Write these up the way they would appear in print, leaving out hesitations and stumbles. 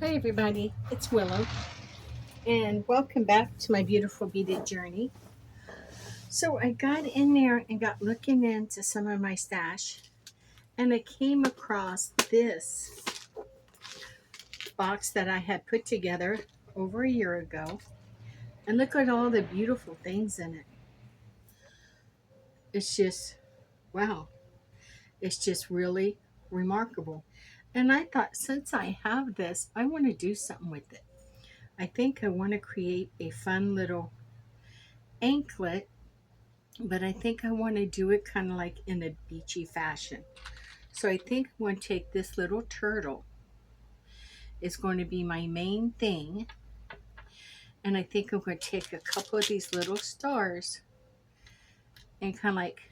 Hi everybody, it's Willow, and welcome back to my beautiful beaded journey. So I got in there and got looking into some of my stash, and I came across this box that I had put together over a year ago, and look at all the beautiful things in it. It's just, wow, it's just really remarkable. And I thought, since I have this, I want to do something with it. I think I want to create a fun little anklet, but I think I want to do it kind of like in a beachy fashion. So I think I'm going to take this little turtle. It's going to be my main thing. And I think I'm going to take a couple of these little stars and kind of like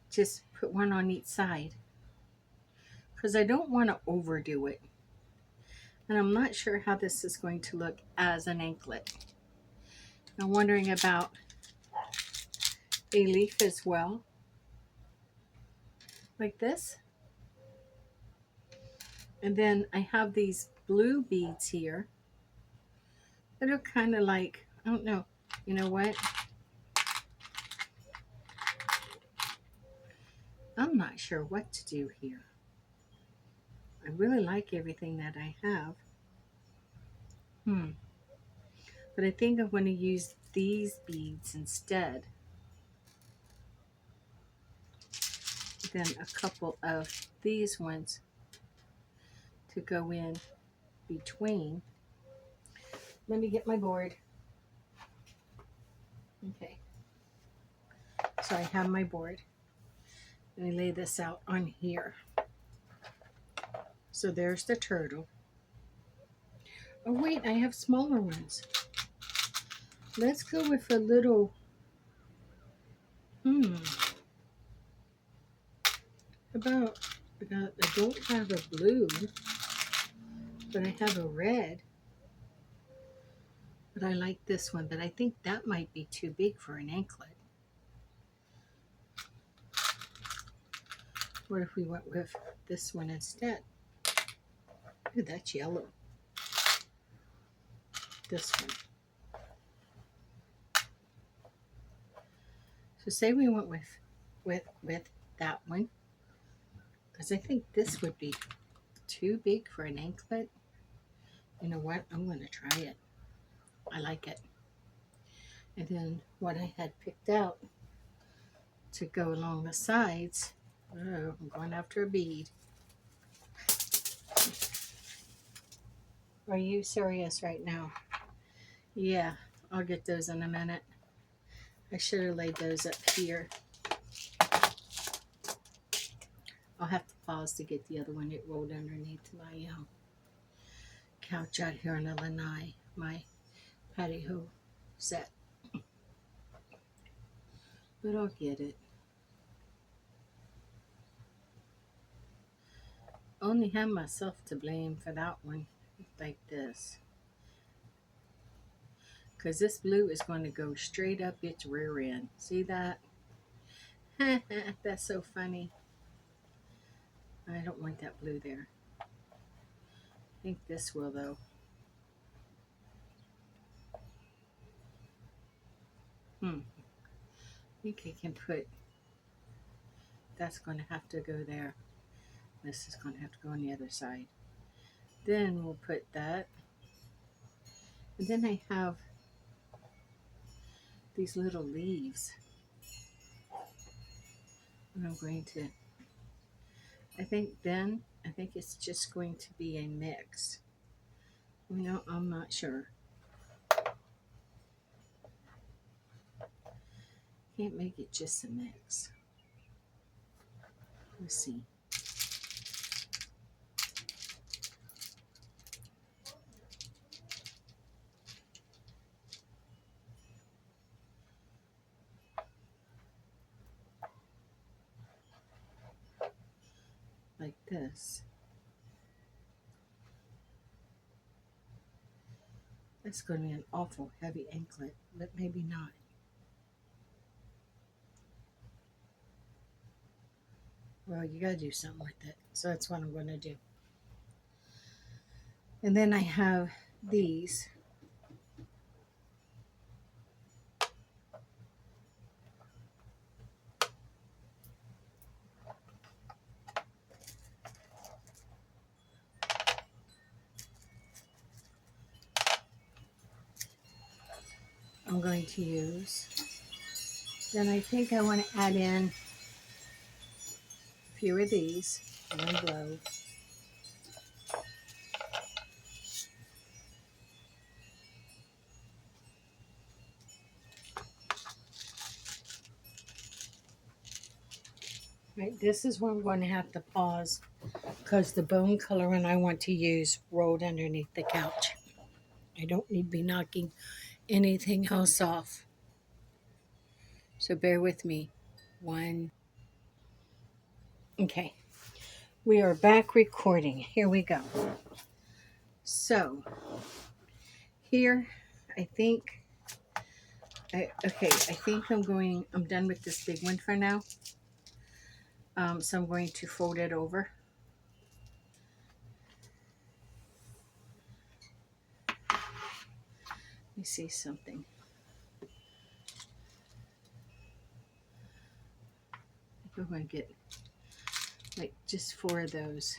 just put one on each side. Because I don't want to overdo it. And I'm not sure how this is going to look as an anklet. I'm wondering about a leaf as well. Like this. And then I have these blue beads here that are kind of like, I don't know, you know what? I'm not sure what to do here. I really like everything that I have. Hmm. But I think I'm going to use these beads instead. Then a couple of these ones to go in between. Let me get my board. Okay. So I have my board. Let me lay this out on here. So there's the turtle. Oh wait, I have smaller ones. Let's go with a little, hmm, about, I don't have a blue, but I have a red. But I like this one, but I think that might be too big for an anklet. What if we went with this one instead? Ooh, that's yellow. This one. So say we went with that one, because I think this would be too big for an anklet. You know what? I'm going to try it. I like it. And then what I had picked out to go along the sides. Oh, I'm going after a bead. Are you serious right now? Yeah, I'll get those in a minute. I should have laid those up here. I'll have to pause to get the other one. It rolled underneath my couch out here in the lanai, my patio set. But I'll get it. Only have myself to blame for that one. Like this. Because this blue is going to go straight up its rear end. See that? That's so funny. I don't want that blue there. I think this will though. I think I can put, that's going to have to go there. This is going to have to go on the other side. Then we'll put that. And then I have these little leaves. And I'm going to, I think it's just going to be a mix. You know, I'm not sure. Can't make it just a mix. Let's see. Like this. That's going to be an awful heavy anklet, but maybe not. Well, you got to do something with it. So that's what I'm going to do. And then I have these. I'm going to use. Then I think I want to add in a few of these. One glow. Right, this is where I'm going to have to pause because the bone coloring I want to use rolled underneath the couch. I don't need to be knocking anything else off. So bear with me. One. Okay. We are back recording. Here we go. So here, I think, I think I'm done with this big one for now. So I'm going to fold it over. Let me see something. I think I'm going to get like just 4 of those.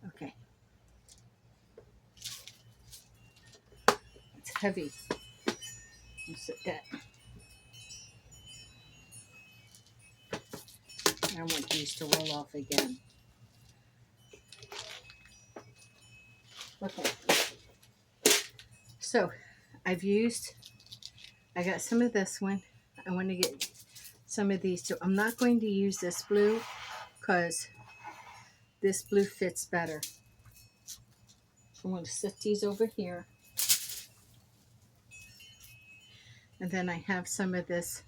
Okay. It's heavy. I'll set that. I want these to roll off again. Okay. So I got some of this one. I want to get some of these too. I'm not going to use this blue because this blue fits better. I'm going to set these over here. And then I have some of this.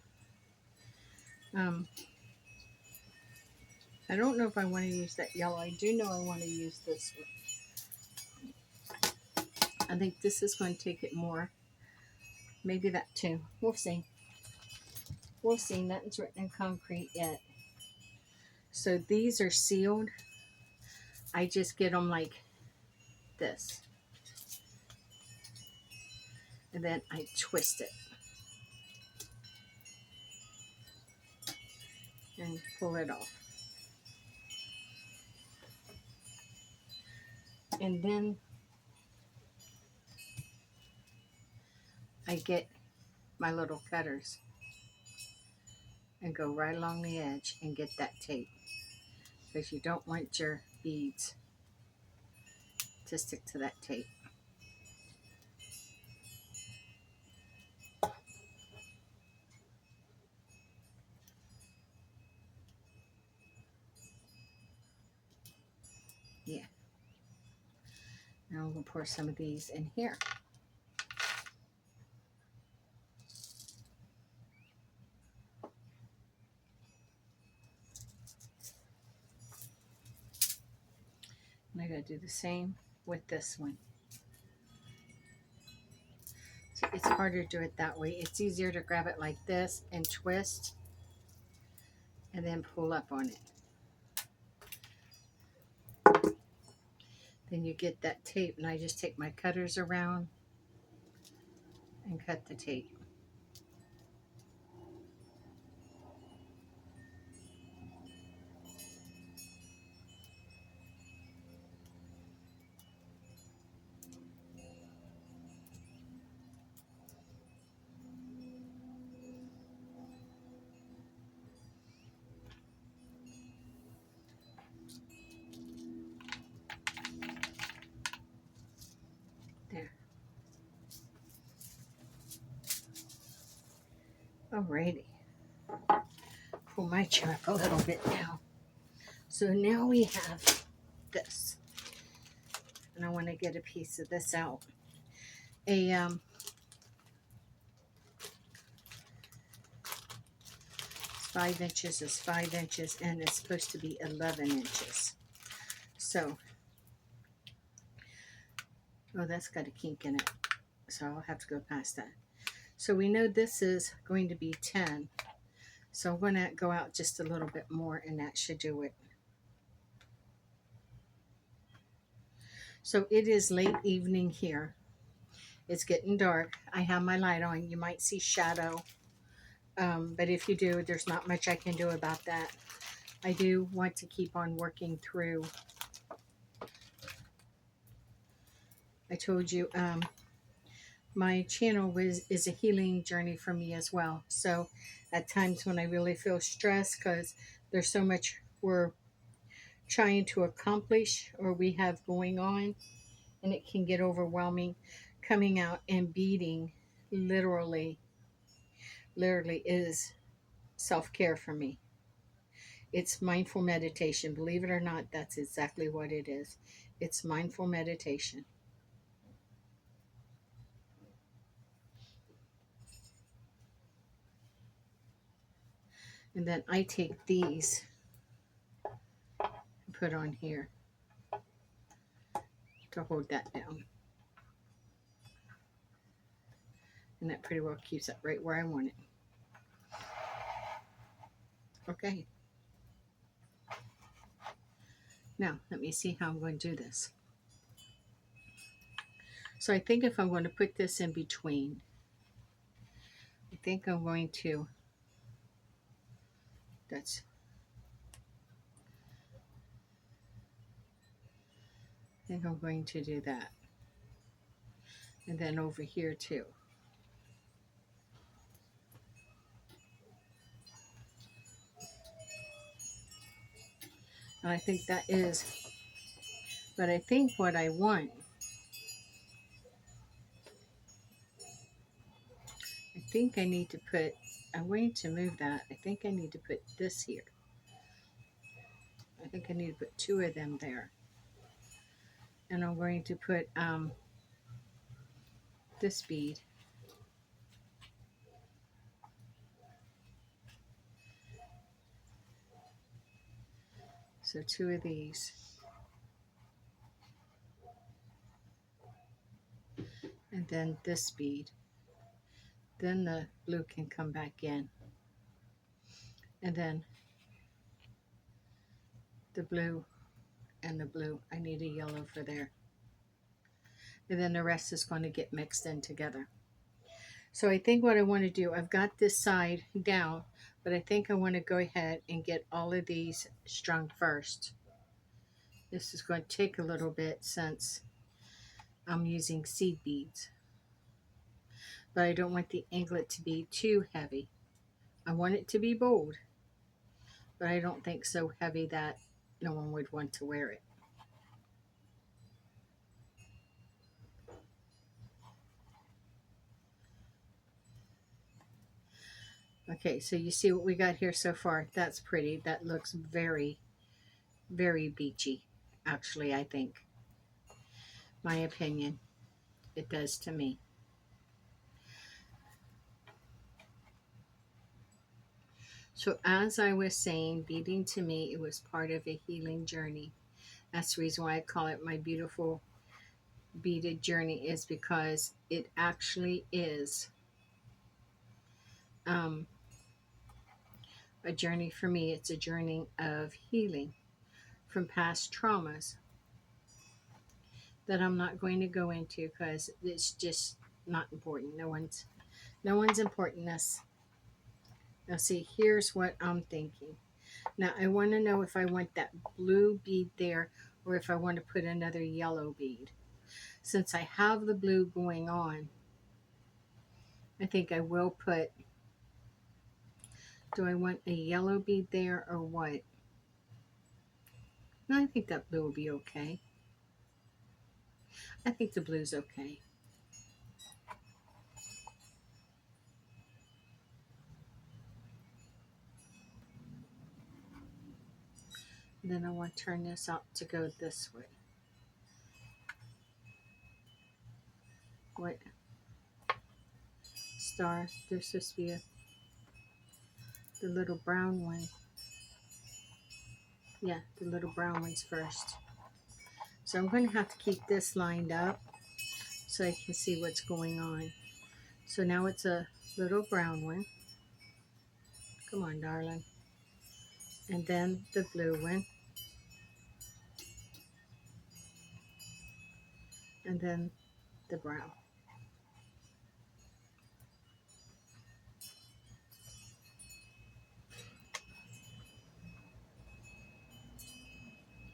I don't know if I want to use that yellow. I do know I want to use this one. I think this is going to take it more. Maybe that too. We'll see. We'll see. Nothing's written in concrete yet. So these are sealed. I just get them like this. And then I twist it. And pull it off. And then I get my little cutters and go right along the edge and get that tape, because you don't want your beads to stick to that tape. Yeah. Now I'm going to pour some of these in here. And I got to do the same with this one. So it's harder to do it that way. It's easier to grab it like this and twist and then pull up on it. Then you get that tape, and I just take my cutters around and cut the tape. There. Alrighty. Pull my chair up a little bit now. So now we have this. And I want to get a piece of this out. A 5 inches is 5 inches, and it's supposed to be 11 inches. So, oh, that's got a kink in it. So I'll have to go past that. So we know this is going to be 10. So I'm going to go out just a little bit more, and that should do it. So it is late evening here. It's getting dark. I have my light on. You might see shadow. But if you do, there's not much I can do about that. I do want to keep on working through. I told you my channel is a healing journey for me as well. So at times when I really feel stressed because there's so much we're trying to accomplish or we have going on, and it can get overwhelming, coming out and beading literally is self-care for me. It's mindful meditation. Believe it or not, that's exactly what it is. It's mindful meditation. And then I take these and put on here to hold that down. And that pretty well keeps it right where I want it. Okay. Now, let me see how I'm going to do this. So I think if I'm going to put this in between, I think I'm going to, that's, I think I'm going to do that. And then over here too. And I think that is, but I think what I want, I think I need to put, I'm going to move that. I think I need to put this here. I think I need to put two of them there. And I'm going to put this bead. So two of these. And then this bead. Then the blue can come back in. And then the blue and the blue. I need a yellow for there. And then the rest is going to get mixed in together. So I think what I want to do, I've got this side down, but I think I want to go ahead and get all of these strung first. This is going to take a little bit since I'm using seed beads. But I don't want the anklet to be too heavy. I want it to be bold, but I don't think so heavy that no one would want to wear it. Okay, so you see what we got here so far. That's pretty. That looks very, very beachy, actually, I think. My opinion. It does to me. So as I was saying, beading to me, it was part of a healing journey. That's the reason why I call it my beautiful beaded journey, is because it actually is a journey for me. It's a journey of healing from past traumas that I'm not going to go into because it's just not important. No one's importantness. Now see, here's what I'm thinking. Now I want to know if I want that blue bead there or if I want to put another yellow bead. Since I have the blue going on, I think I will put, do I want a yellow bead there or what? No, I think that blue will be okay. I think the blue's okay. And then I want to turn this out to go this way. What? Star, there's supposed to be the little brown one. Yeah, the little brown ones first. So I'm going to have to keep this lined up so I can see what's going on. So now it's a little brown one. Come on, darling. And then the blue one. and then the brown.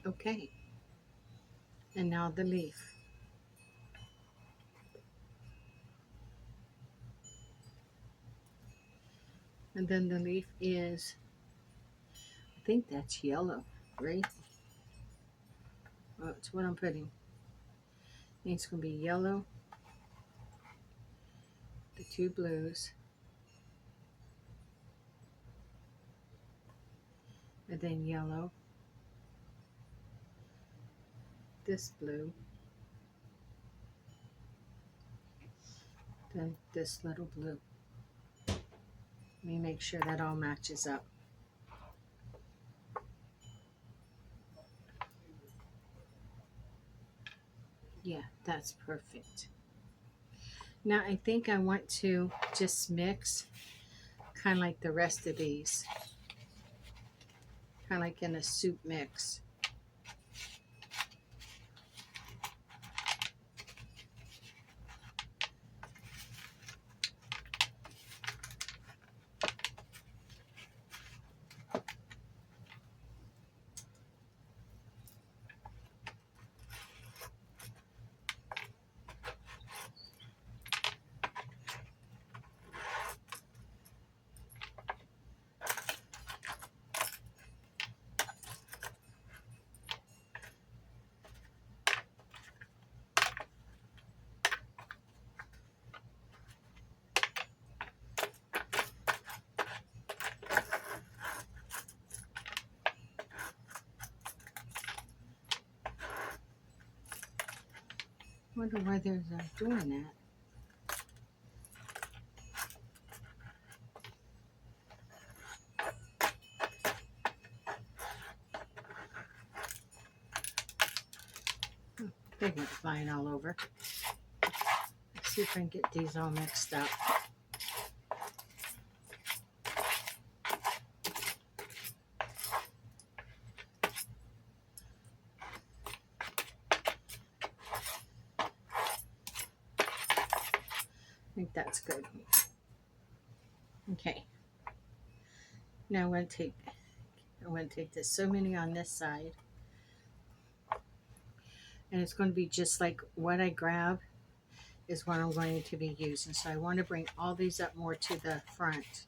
Okay, and now the leaf. And then the leaf is, I think that's yellow, right? Oh, that's what I'm putting. It's going to be yellow, the two blues, and then yellow, this blue, then this little blue. Let me make sure that all matches up. Yeah, that's perfect. Now I think I want to just mix kind of like the rest of these, kind of like in a soup mix. Wonder why they're doing that. They went flying all over. Let's see if I can get these all mixed up. I think that's good. Okay. Now I'm going to take this so many on this side. And it's going to be just like what I grab is what I'm going to be using. So I want to bring all these up more to the front.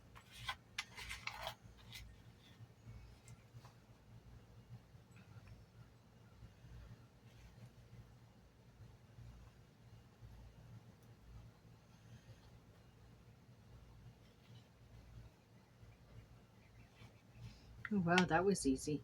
Oh, wow, that was easy.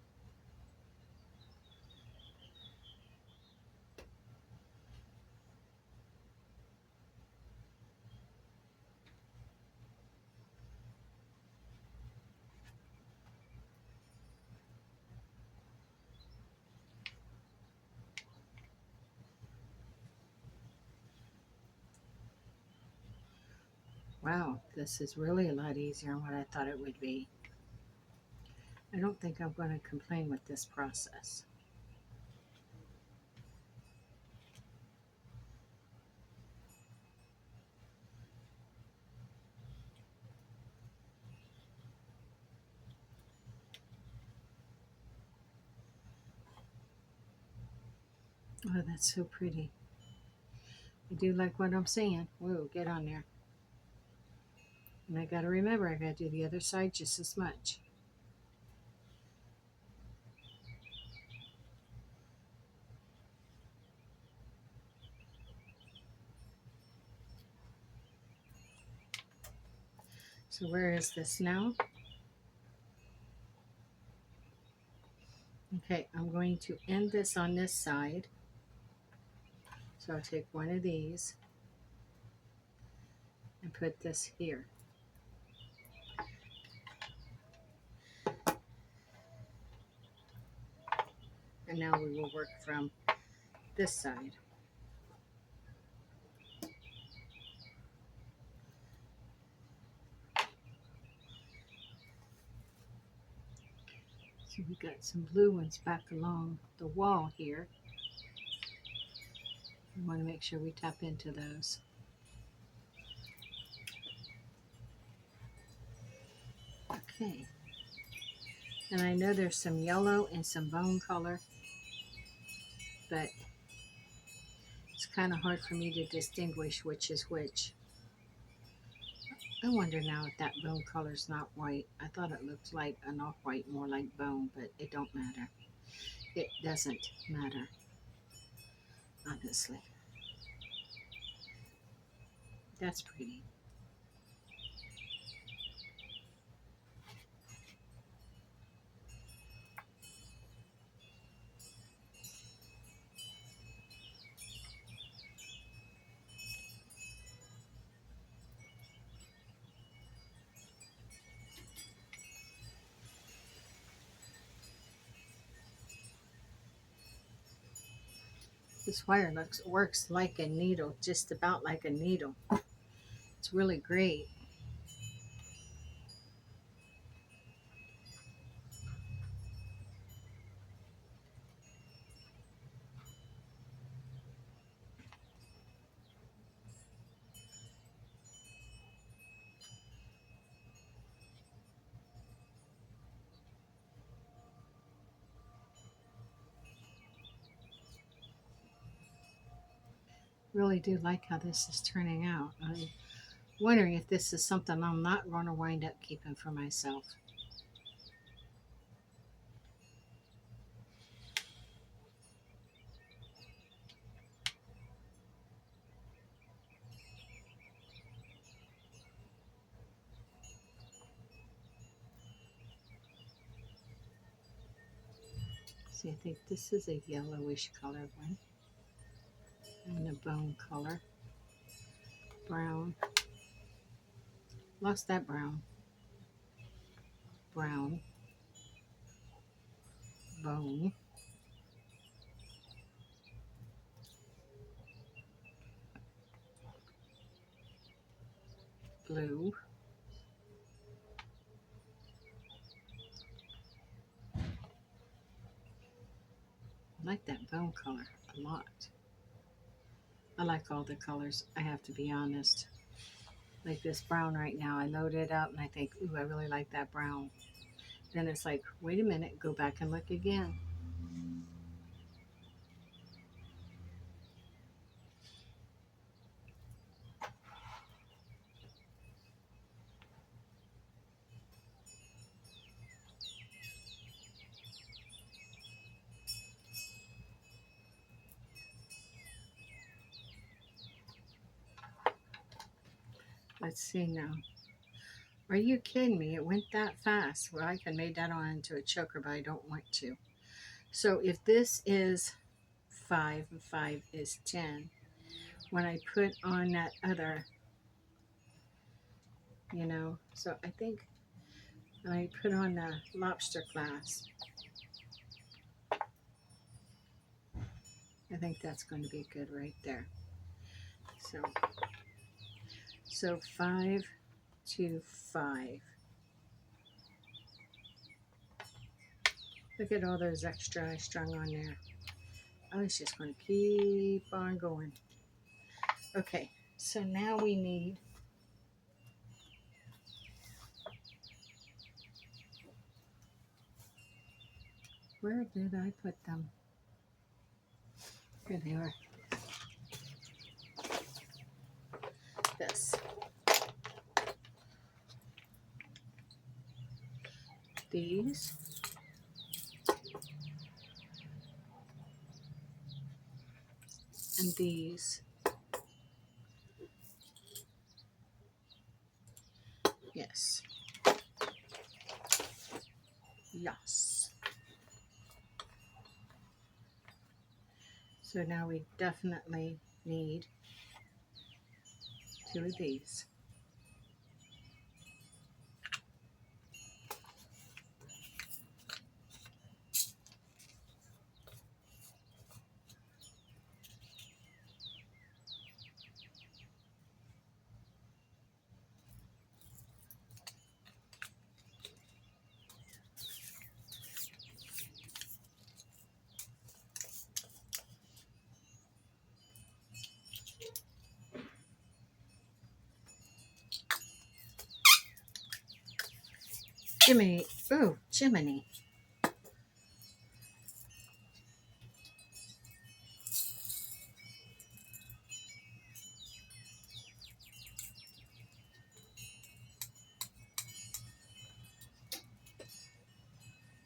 Wow, this is really a lot easier than what I thought it would be. I don't think I'm going to complain with this process. Oh, that's so pretty. I do like what I'm saying. Whoa, get on there. And I got to remember, I got to do the other side just as much. So where is this now? Okay, I'm going to end this on this side. So I'll take one of these and put this here. And now we will work from this side. So we got some blue ones back along the wall here. We want to make sure we tap into those. Okay. And I know there's some yellow and some bone color, but it's kind of hard for me to distinguish which is which. I wonder now if that bone color is not white. I thought it looked like an off-white, more like bone, but it don't matter. It doesn't matter, honestly. That's pretty. This wire works like a needle, just about like a needle. It's really great. Really do like how this is turning out. I'm wondering if this is something I'm not going to wind up keeping for myself. See, I think this is a yellowish colored one. And a bone color. Brown. Lost that brown. Brown. Bone. Blue. I like that bone color a lot. I like all the colors, I have to be honest. Like this brown right now, I load it up and I think, ooh, I really like that brown. Then it's like, wait a minute, go back and look again. Let's see now. Are you kidding me? It went that fast. Well, I can make that on into a choker, but I don't want to. So if this is 5 and 5 is 10, when I put on that other, so I think I put on the lobster class. I think that's going to be good right there. So 5 to 5. Look at all those extra I strung on there. I was just going to keep on going. Okay, so now we need where did I put them? Here they are. This. These. And these. Yes. Yes. So now we definitely need 2 of these. Jiminy. Oh, Jiminy.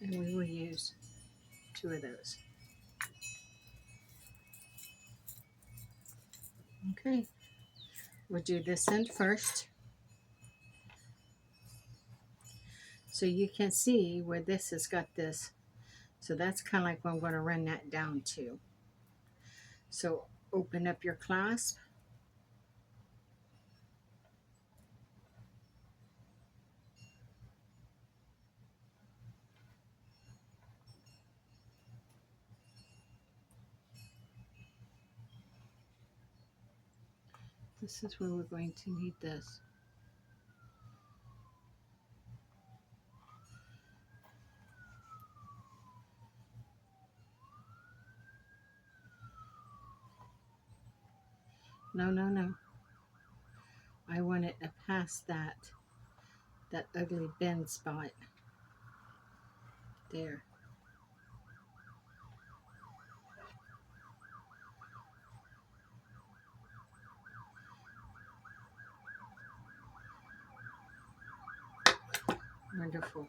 And we will use 2 of those. Okay. We'll do this end first. So you can see where this has got this. So that's kind of like what I'm going to run that down to. So open up your clasp. This is where we're going to need this. No, no, no. I want it to pass that ugly bend spot. There. Wonderful.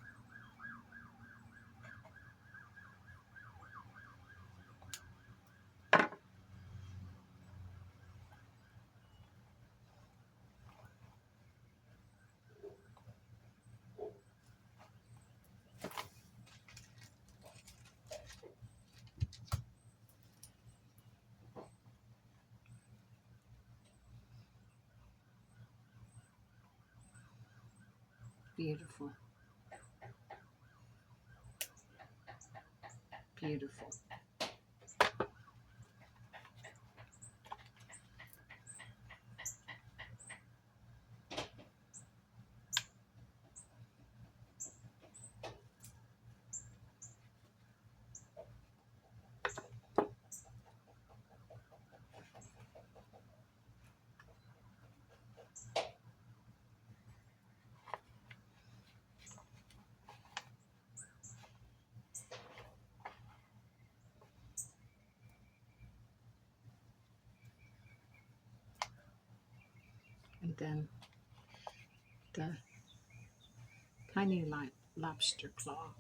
Beautiful. Beautiful. And then the tiny lobster claw.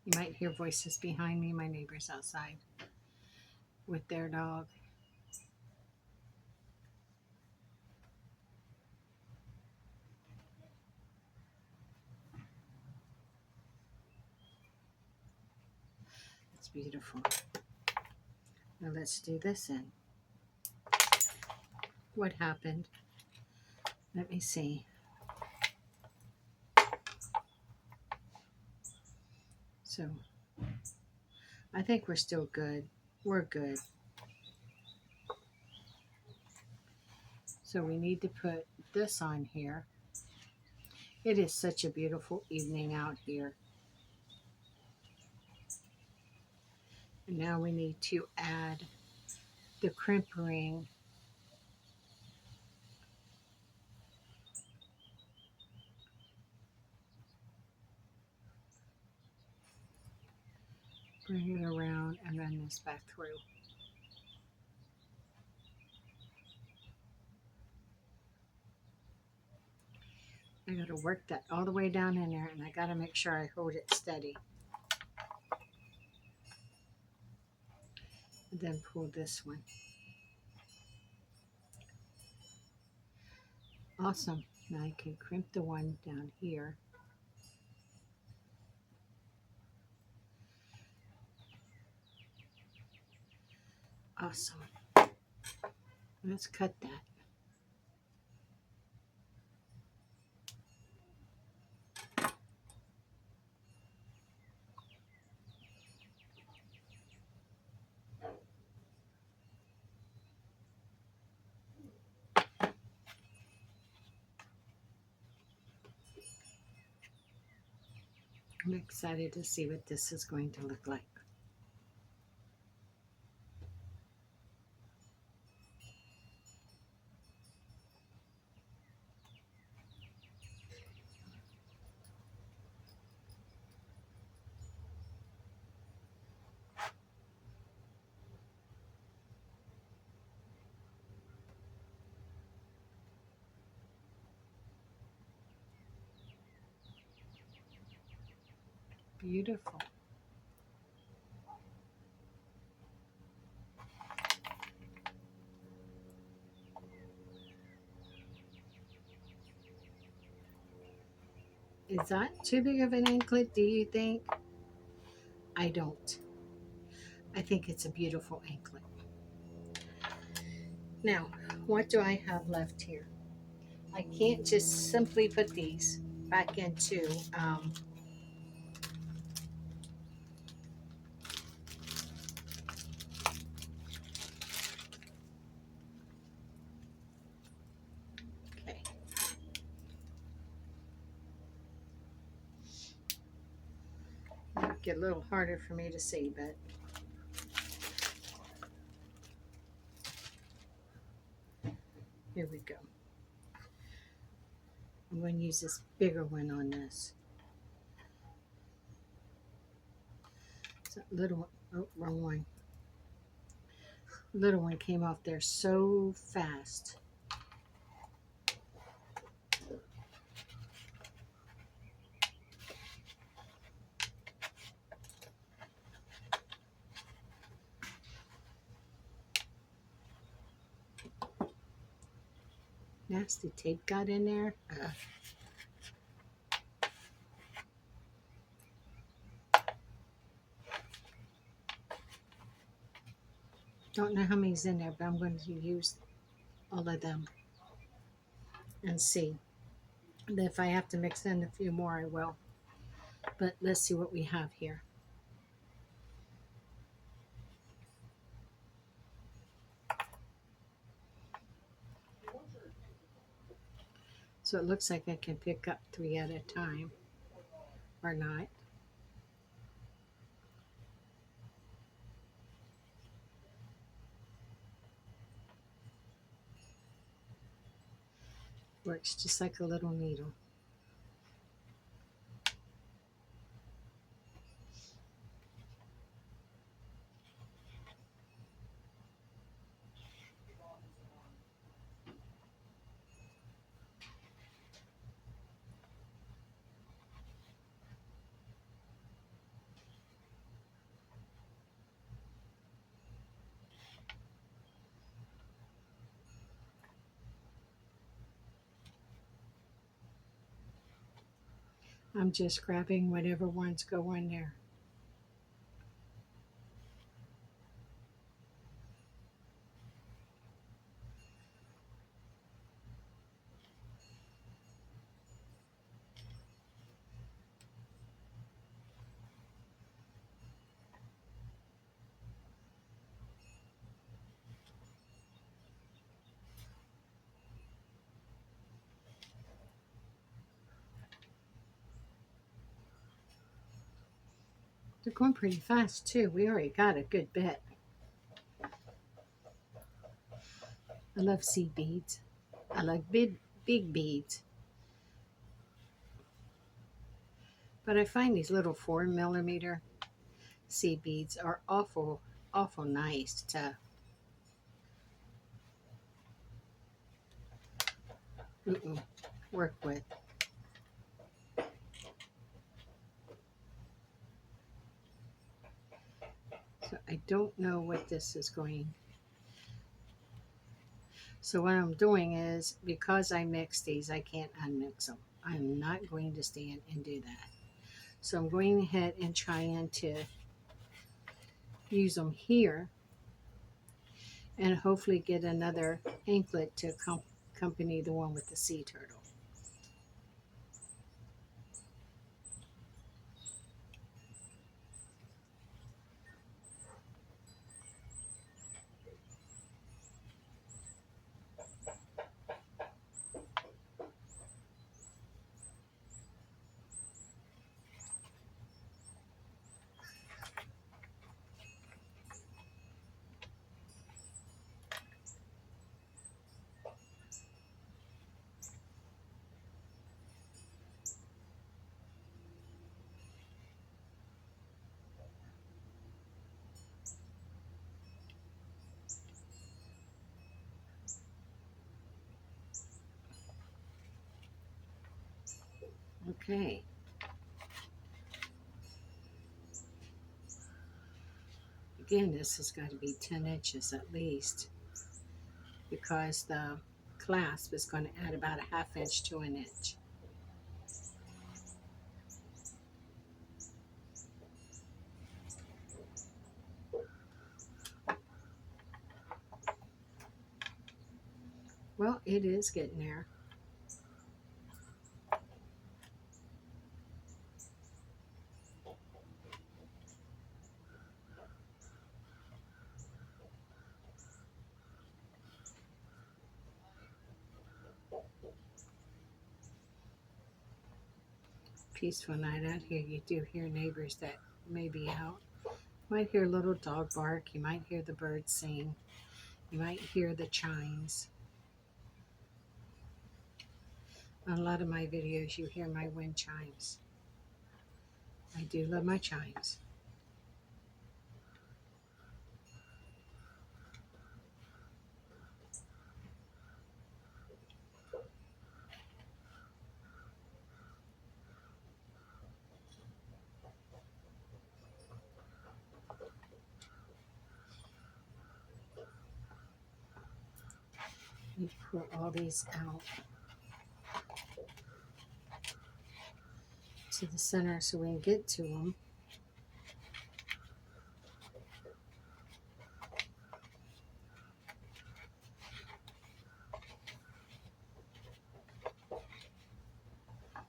You might hear voices behind me, my neighbors outside with their dog. It's beautiful. Now let's do this in. What happened? Let me see. So I think we're still good. We're good. So we need to put this on here. It is such a beautiful evening out here. And now we need to add the crimp ring. Bring it around and run this back through. I got to work that all the way down in there, and I got to make sure I hold it steady. And then pull this one. Awesome. Now I can crimp the one down here. Awesome. Let's cut that. I'm excited to see what this is going to look like. beautiful. Is that too big of an anklet, do you think? I don't. I think it's a beautiful anklet. Now, what do I have left here? I can't just simply put these back into okay. Might get a little harder for me to see, but here we go. I'm going to use this bigger one on this. So little one, oh, wrong one. Little one came off there so fast. Nasty tape got in there. Don't know how many's in there, but I'm going to use all of them and see. And if I have to mix in a few more, I will. But let's see what we have here. So it looks like I can pick up 3 at a time, or not. Works just like a little needle. I'm just grabbing whatever ones go in there. They're going pretty fast too. We already got a good bit. I love seed beads. I like big beads. But I find these little 4mm seed beads are awful nice to work with. So I don't know what this is going. So what I'm doing is, because I mix these, I can't unmix them. I'm not going to stand and do that. So I'm going ahead and trying to use them here and hopefully get another anklet to accompany the one with the sea turtle. Okay. Again, this has got to be 10 inches at least, because the clasp is going to add about a half inch to an inch. Well, it is getting there. Peaceful night out here. You do hear neighbors that may be out. You might hear a little dog bark. You might hear the birds sing. You might hear the chimes. On a lot of my videos, you hear my wind chimes. I do love my chimes. You pour all these out to the center so we can get to them.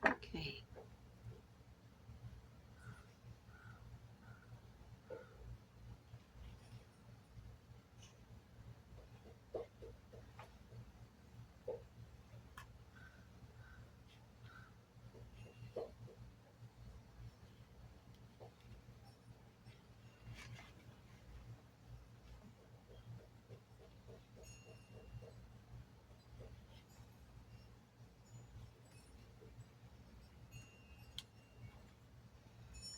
Okay.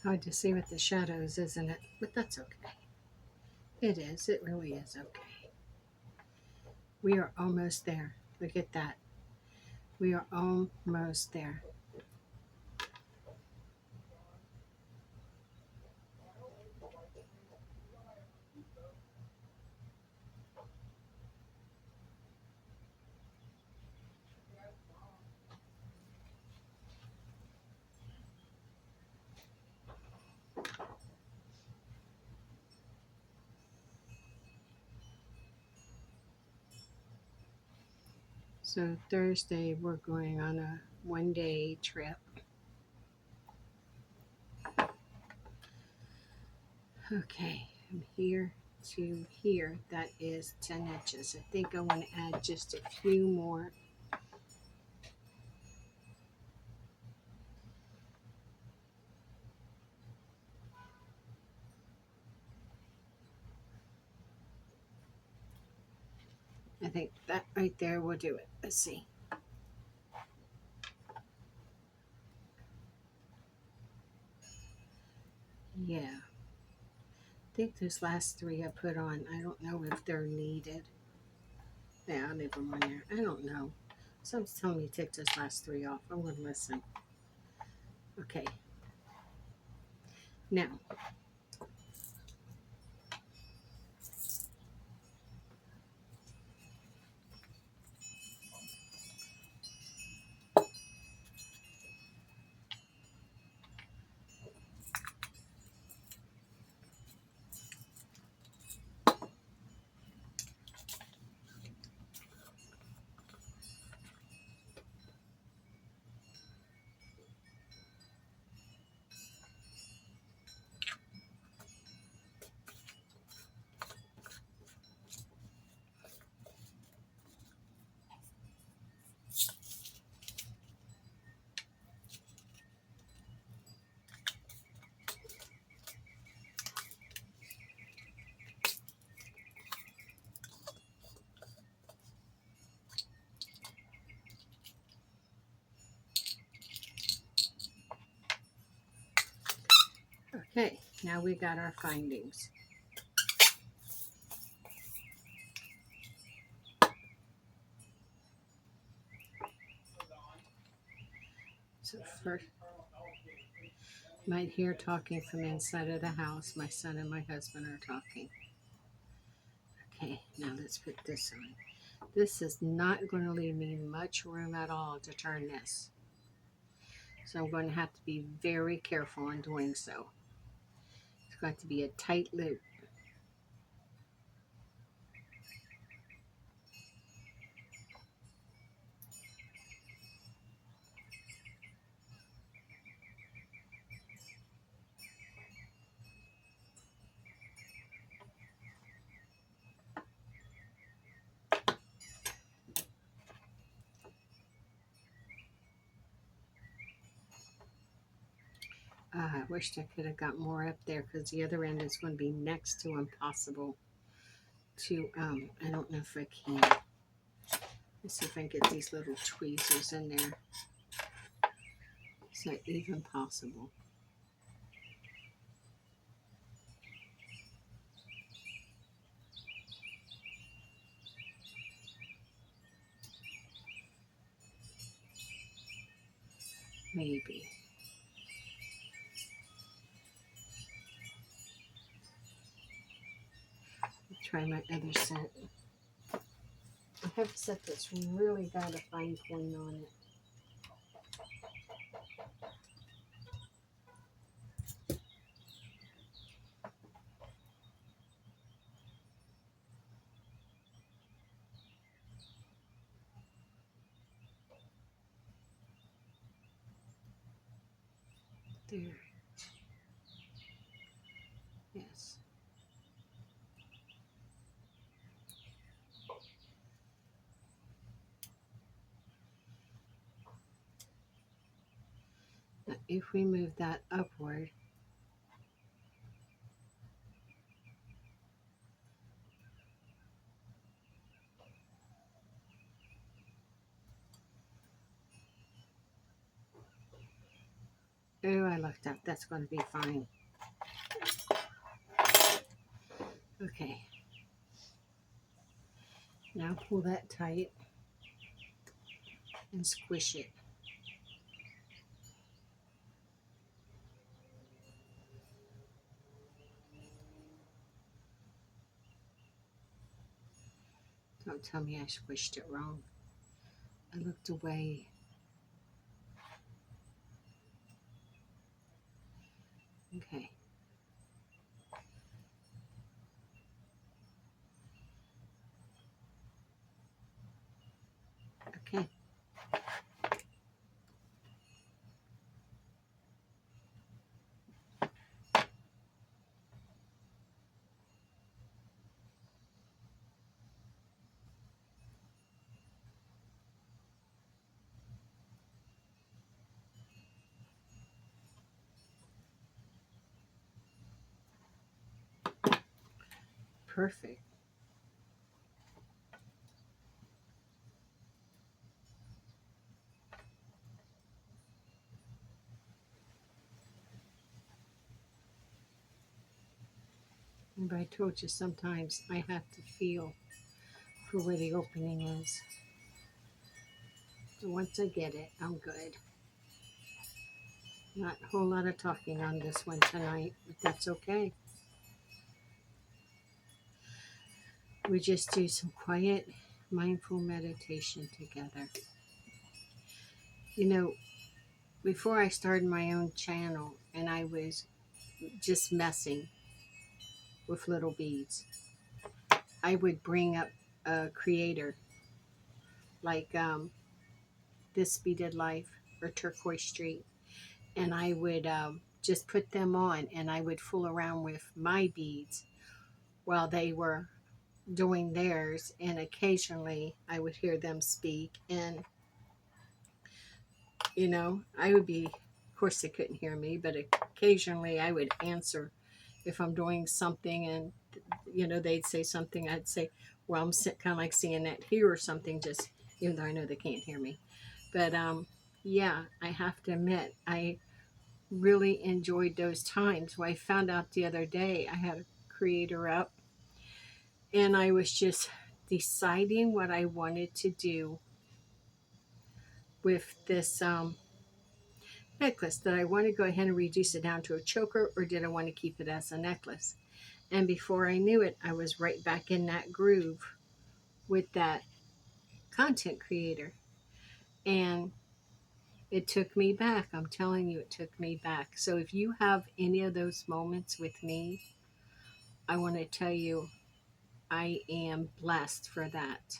Hard to see with the shadows, isn't it? But that's okay. It is. It really is okay. We are almost there. Look at that. We are almost there. So Thursday, we're going on a one-day trip. Okay, from here to here, that is 10 inches. I think I want to add just a few more. I think that right there will do it. Let's see. Yeah. I think those last three I put on, I don't know if they're needed. Yeah, I'll leave them on there. I don't know. Someone's telling me to take those last three off. I'm going to listen. Okay. Now, okay. Now we got our findings. So first, Might hear talking from inside of the house. My son and my husband are talking. Okay, now let's put this on. This is not going to leave me much room at all to turn this. So I'm going to have to be very careful in doing so. It's got to be a tight loop. I wished I could have got more up there because the other end is going to be next to impossible to, I don't know if I can. Let's see if I can get these little tweezers in there. It's not even possible. Maybe. Try my other set. I have a set that's really got a fine point on it. There. Yes. Now, if we move that upward, oh, I lucked out. That's going to be fine. Okay. Now pull that tight and squish it. Don't tell me I squished it wrong. I looked away. Okay. Okay. Perfect. But I told you sometimes I have to feel for where the opening is. So once I get it, I'm good. Not a whole lot of talking on this one tonight, but that's okay. We just do some quiet, mindful meditation together. You know, before I started my own channel and I was just messing with little beads, I would bring up a creator like This Beaded Life or Turquoise Street, and I would just put them on and I would fool around with my beads while they were doing theirs, and occasionally I would hear them speak, and I would be, of course they couldn't hear me, but occasionally I would answer if I'm doing something, and they'd say something, I'd say, well, I'm kind of like seeing that here or something, just even though I know they can't hear me. But yeah, I have to admit, I really enjoyed those times. Well, I found out the other day I had a creator up, and I was just deciding what I wanted to do with this necklace. Did I want to go ahead and reduce it down to a choker, or did I want to keep it as a necklace? And before I knew it, I was right back in that groove with that content creator. And it took me back. I'm telling you, it took me back. So if you have any of those moments with me, I want to tell you, I am blessed for that.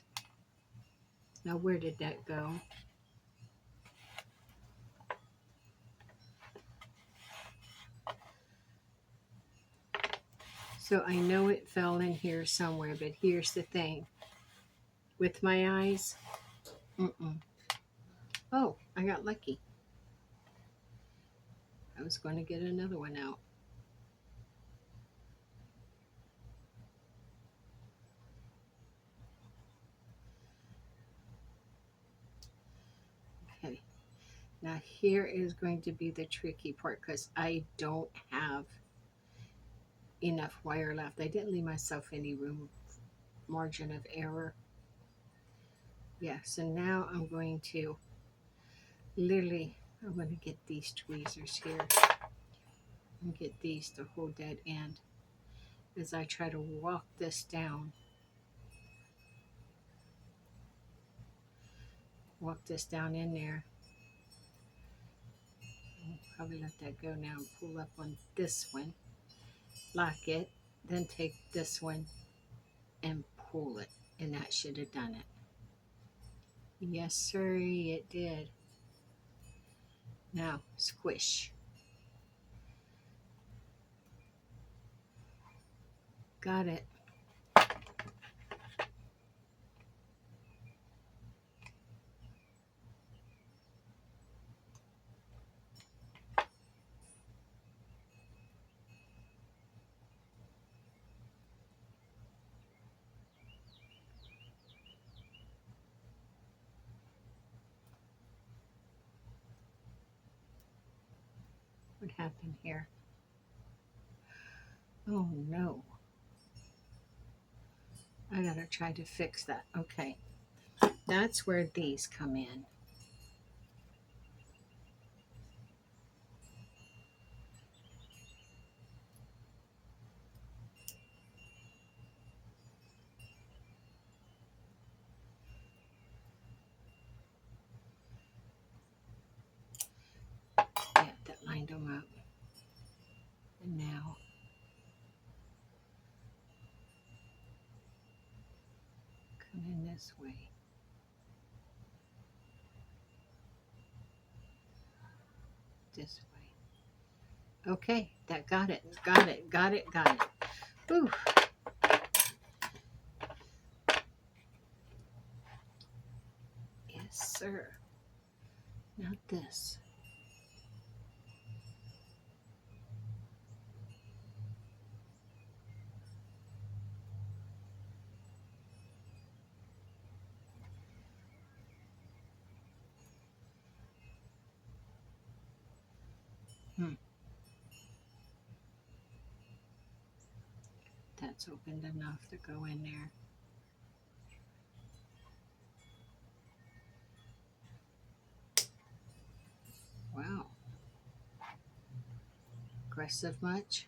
Now, where did that go? So I know it fell in here somewhere, but here's the thing. With my eyes, oh, I got lucky. I was going to get another one out. Okay. Now here is going to be the tricky part because I don't have enough wire left. I didn't leave myself any room, margin of error. Yeah, so now I'm going to literally, I'm going to get these tweezers here and get these to hold that end as I try to walk this down. Walk this down in there. I'll probably let that go now and pull up on this one. Lock it, then take this one and pull it. And that should have done it. Yes, sir, it did. Now, squish. Got it. What happened here? Oh no. I gotta try to fix that. Okay. That's where these come in. Yeah, that lined them up. And now come in this way. This way. Okay, that got it. Got it. Got it. Got it. Ooh. Yes, sir. Not this. Hmm. That's opened enough to go in there. Wow. Aggressive much?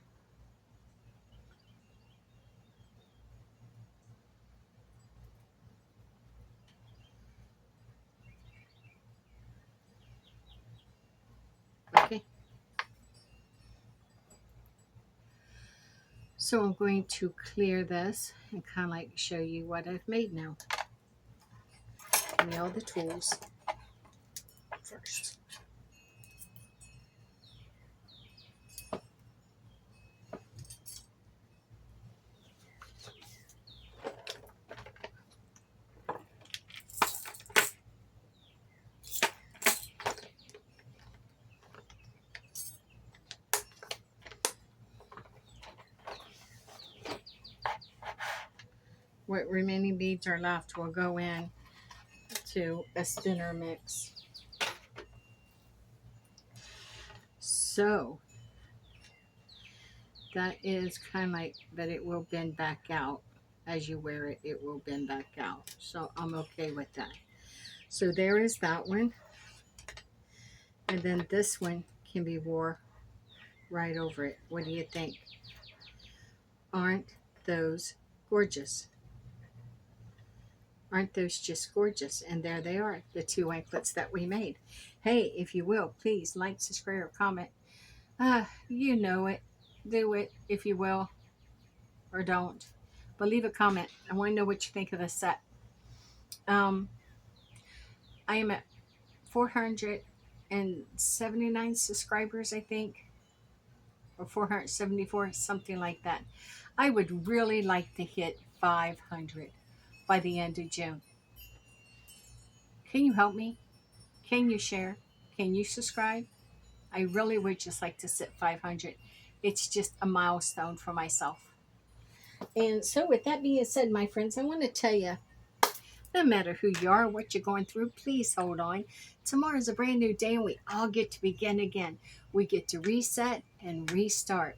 Okay. So I'm going to clear this and kind of like show you what I've made now. Give me all the tools first. What remaining beads are left will go in to a spinner mix. So that is kind of like, but it will bend back out as you wear it. It will bend back out. So I'm okay with that. So there is that one. And then this one can be wore right over it. What do you think? Aren't those gorgeous? Aren't those just gorgeous? And there they are, the two anklets that we made. Hey, if you will, please like, subscribe, or comment. You know it. Do it if you will, or don't. But leave a comment. I want to know what you think of the set. Um, I am at 479 subscribers, I think, or 474, something like that. I would really like to hit 500 by the end of June. Can you help me? Can you share? Can you subscribe? I really would just like to sit 500. It's just a milestone for myself. And so, with that being said, my friends, I want to tell you, no matter who you are, what you're going through, please hold on. Tomorrow's a brand new day, and we all get to begin again. We get to reset and restart.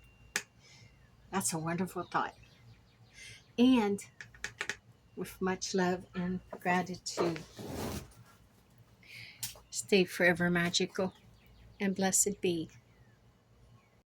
That's a wonderful thought. And with much love and gratitude, stay forever magical and blessed be.